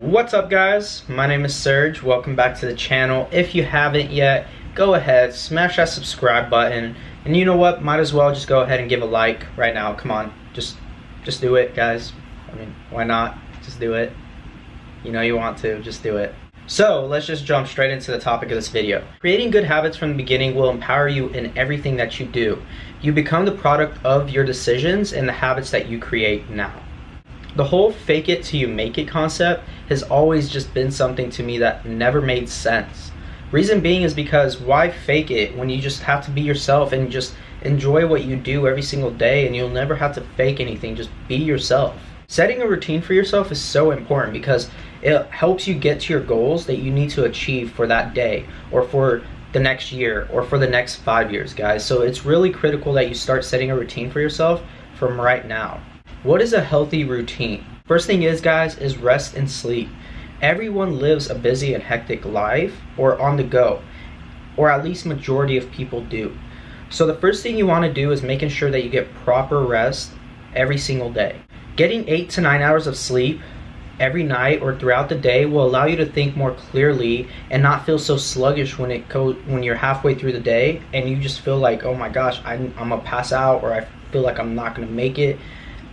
What's up guys, my name is Serge. Welcome back to the channel. If you haven't yet, go ahead, smash that subscribe button, and you know what, might as well just go ahead and give a like right now. Come on, just do it guys. I mean, why not? Just do it. You know you want to, just do it. So let's just jump straight into the topic of this video. Creating good habits from the beginning will empower you in everything that you do. You become the product of your decisions and the habits that you create now. The whole fake it till you make it concept has always just been something to me that never made sense. Reason being is because why fake it when you just have to be yourself and just enjoy what you do every single day, and you'll never have to fake anything. Just be yourself. Setting a routine for yourself is so important because it helps you get to your goals that you need to achieve for that day or for the next year or for the next 5 years, guys. So it's really critical that you start setting a routine for yourself from right now. What is a healthy routine? First thing is, guys, is rest and sleep. Everyone lives a busy and hectic life or on the go, or at least majority of people do. So the first thing you want to do is making sure that you get proper rest every single day. Getting 8 to 9 hours of sleep every night or throughout the day will allow you to think more clearly and not feel so sluggish when you're halfway through the day and you just feel like, oh my gosh, I'm gonna pass out, or I feel like I'm not gonna make it.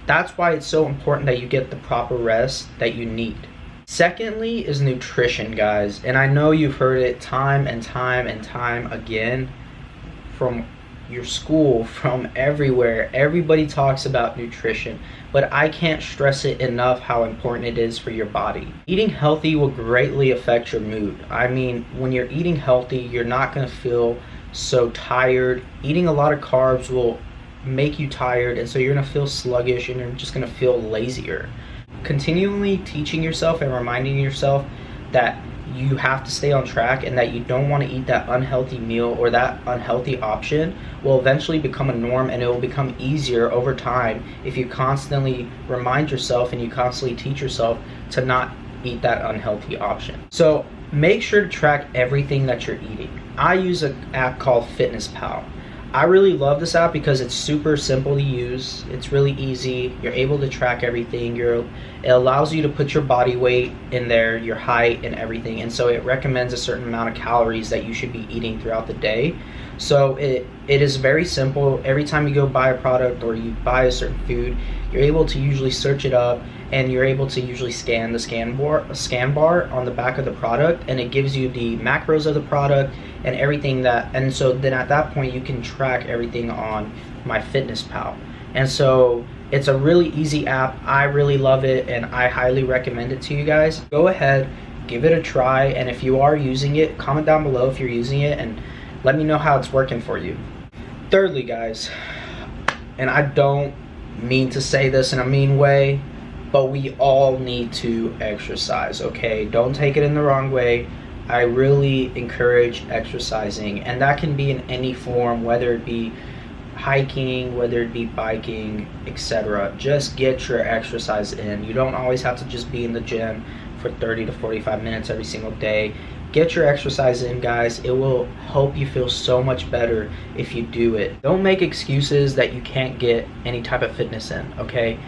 That's why it's so important that you get the proper rest that you need. Secondly is nutrition, guys. And I know you've heard it time and time and time again from your school, from everywhere. Everybody talks about nutrition, but I can't stress it enough how important it is for your body. Eating healthy will greatly affect your mood. I mean, when you're eating healthy, you're not gonna feel so tired. Eating a lot of carbs will make you tired, and so you're gonna feel sluggish and you're just gonna feel lazier. Continually teaching yourself and reminding yourself that you have to stay on track and that you don't want to eat that unhealthy meal or that unhealthy option will eventually become a norm, and it will become easier over time if you constantly remind yourself and you constantly teach yourself to not eat that unhealthy option. So make sure to track everything that you're eating. I use an app called FitnessPal. I really love this app because it's super simple to use. It's really easy. You're able to track everything. It allows you to put your body weight in there, your height and everything. And so it recommends a certain amount of calories that you should be eating throughout the day. So it is very simple. Every time you go buy a product or you buy a certain food, you're able to usually search it up, and you're able to usually scan the scan bar on the back of the product, and it gives you the macros of the product and everything that, and so then at that point you can track everything on MyFitnessPal. And so it's a really easy app. I really love it and I highly recommend it to you guys. Go ahead, give it a try, and if you are using it, comment down below if you're using it and let me know how it's working for you. Thirdly, guys, and I don't mean to say this in a mean way, but we all need to exercise, okay? Don't take it in the wrong way. I really encourage exercising, and that can be in any form, whether it be hiking, whether it be biking, etc. Just get your exercise in. You don't always have to just be in the gym for 30 to 45 minutes every single day. Get your exercise in, guys. It will help you feel so much better if you do it. Don't make excuses that you can't get any type of fitness in, okay?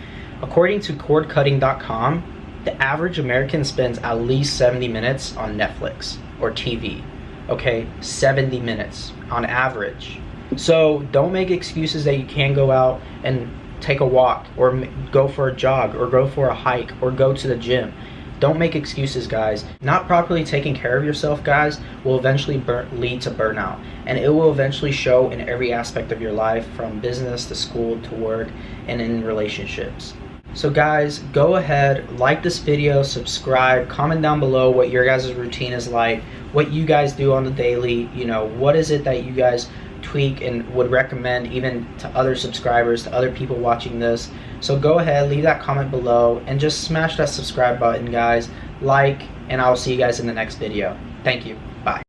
According to cordcutting.com, the average American spends at least 70 minutes on Netflix or TV, okay? 70 minutes on average. So don't make excuses that you can't go out and take a walk or go for a jog or go for a hike or go to the gym. Don't make excuses, guys. Not properly taking care of yourself, guys, will eventually lead to burnout, and it will eventually show in every aspect of your life, from business to school to work and in relationships. So guys, go ahead, like this video, subscribe, comment down below what your guys' routine is like, what you guys do on the daily, you know, what is it that you guys tweak and would recommend even to other subscribers, to other people watching this. So go ahead, leave that comment below and just smash that subscribe button, guys, like, and I'll see you guys in the next video. Thank you. Bye.